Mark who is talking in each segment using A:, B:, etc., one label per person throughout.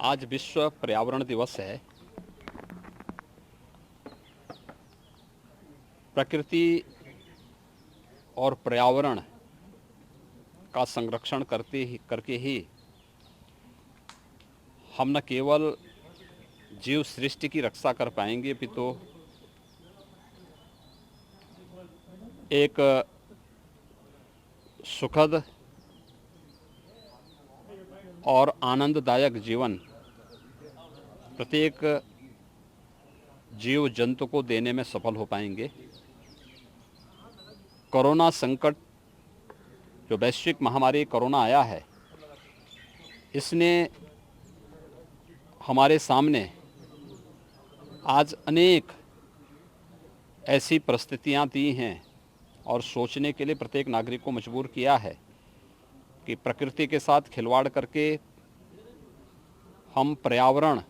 A: आज विश्व पर्यावरण दिवस है। प्रकृति और पर्यावरण का संरक्षण करके ही हम न केवल जीव सृष्टि की रक्षा कर पाएंगे, अपितु एक सुखद और आनंददायक जीवन प्रत्येक जीव जंतु को देने में सफल हो पाएंगे। कोरोना संकट, जो वैश्विक महामारी कोरोना आया है, इसने हमारे सामने आज अनेक ऐसी परिस्थितियां दी हैं और सोचने के लिए प्रत्येक नागरिक को मजबूर किया है कि प्रकृति के साथ खिलवाड़ करके हम पर्यावरण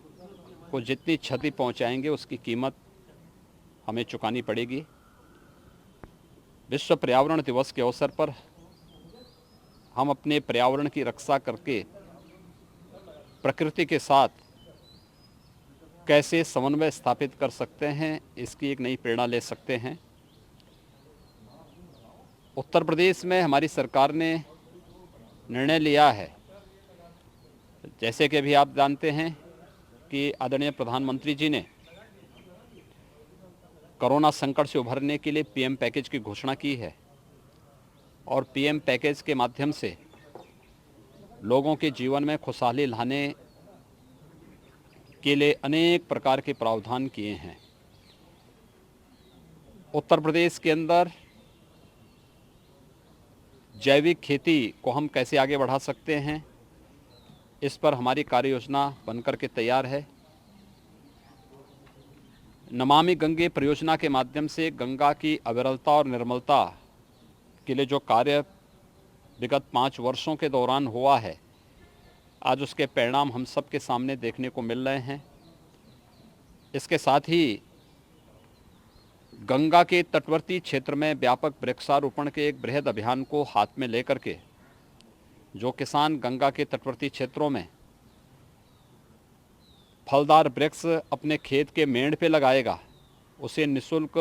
A: को जितनी क्षति पहुंचाएंगे उसकी कीमत हमें चुकानी पड़ेगी। विश्व पर्यावरण दिवस के अवसर पर हम अपने पर्यावरण की रक्षा करके प्रकृति के साथ कैसे समन्वय स्थापित कर सकते हैं, इसकी एक नई प्रेरणा ले सकते हैं। उत्तर प्रदेश में हमारी सरकार ने निर्णय लिया है, जैसे कि अभी आप जानते हैं कि आदरणीय प्रधानमंत्री जी ने कोरोना संकट से उभरने के लिए पीएम पैकेज की घोषणा की है और पीएम पैकेज के माध्यम से लोगों के जीवन में खुशहाली लाने के लिए अनेक प्रकार के प्रावधान किए हैं। उत्तर प्रदेश के अंदर जैविक खेती को हम कैसे आगे बढ़ा सकते हैं, इस पर हमारी कार्य योजना बनकर के तैयार है। नमामि गंगे परियोजना के माध्यम से गंगा की अविरलता और निर्मलता के लिए जो कार्य विगत 5 वर्षों के दौरान हुआ है, आज उसके परिणाम हम सब के सामने देखने को मिल रहे हैं। इसके साथ ही गंगा के तटवर्ती क्षेत्र में व्यापक वृक्षारोपण के एक बृहद अभियान को हाथ में लेकर के जो किसान गंगा के तटवर्ती क्षेत्रों में फलदार वृक्ष अपने खेत के मेड़ पे लगाएगा, उसे निःशुल्क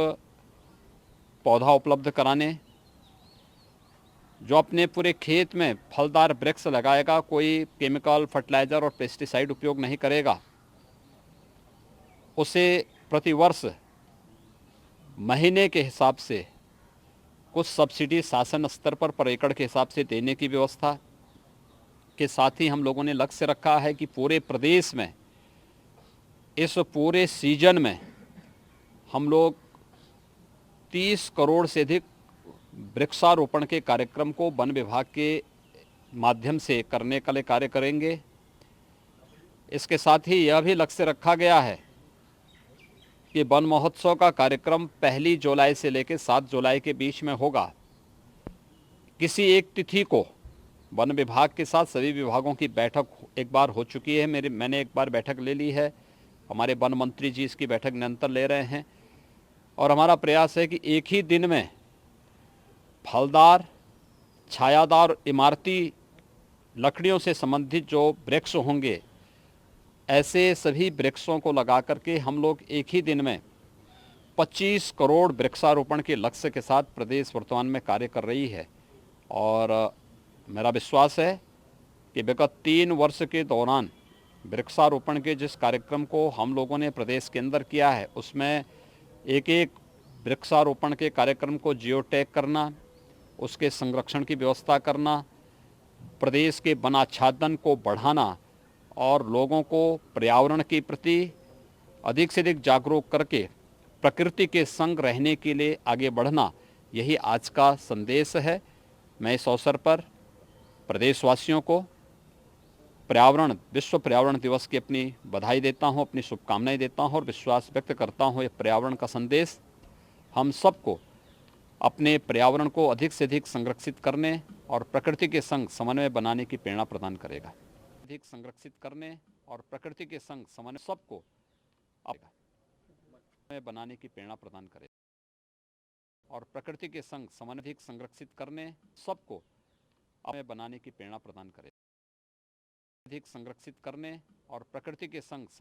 A: पौधा उपलब्ध कराने, जो अपने पूरे खेत में फलदार वृक्ष लगाएगा, कोई केमिकल फर्टिलाइज़र और पेस्टिसाइड उपयोग नहीं करेगा, उसे प्रतिवर्ष महीने के हिसाब से कुछ सब्सिडी शासन स्तर पर एकड़ के हिसाब से देने की व्यवस्था के साथ ही हम लोगों ने लक्ष्य रखा है कि पूरे प्रदेश में इस पूरे सीजन में हम लोग 30 करोड़ से अधिक वृक्षारोपण के कार्यक्रम को वन विभाग के माध्यम से करने के लिए कार्य करेंगे। इसके साथ ही यह भी लक्ष्य रखा गया है कि वन महोत्सव का कार्यक्रम 1 जुलाई से लेकर 7 जुलाई के बीच में होगा। किसी एक तिथि को वन विभाग के साथ सभी विभागों की बैठक एक बार हो चुकी है, मैंने एक बार बैठक ले ली है, हमारे वन मंत्री जी इसकी बैठक निरंतर ले रहे हैं और हमारा प्रयास है कि एक ही दिन में फलदार, छायादार, इमारती लकड़ियों से संबंधित जो वृक्ष होंगे, ऐसे सभी वृक्षों को लगा करके हम लोग एक ही दिन में 25 करोड़ वृक्षारोपण के लक्ष्य के साथ प्रदेश वर्तमान में कार्य कर रही है। और मेरा विश्वास है कि विगत 3 वर्ष के दौरान वृक्षारोपण के जिस कार्यक्रम को हम लोगों ने प्रदेश के अंदर किया है, उसमें एक एक वृक्षारोपण के कार्यक्रम को जियो टैग करना, उसके संरक्षण की व्यवस्था करना, प्रदेश के वनाच्छादन को बढ़ाना और लोगों को पर्यावरण के प्रति अधिक से अधिक जागरूक करके प्रकृति के संग रहने के लिए आगे बढ़ना, यही आज का संदेश है। मैं इस अवसर पर प्रदेशवासियों को विश्व पर्यावरण दिवस की अपनी बधाई देता हूं, अपनी शुभकामनाएं देता हूं और विश्वास व्यक्त करता हूं, ये पर्यावरण का संदेश हम सबको अपने पर्यावरण को अधिक से अधिक संरक्षित करने और प्रकृति के संग समन्वय बनाने की प्रेरणा प्रदान करेगा। अधिक संरक्षित करने और प्रकृति के संग समन्वय सबको बनाने की प्रेरणा प्रदान करेगा और प्रकृति के संग समन्वय अधिक संरक्षित करने सबको बनाने की प्रेरणा प्रदान करेगा। अधिक संरक्षित करने और प्रकृति के संग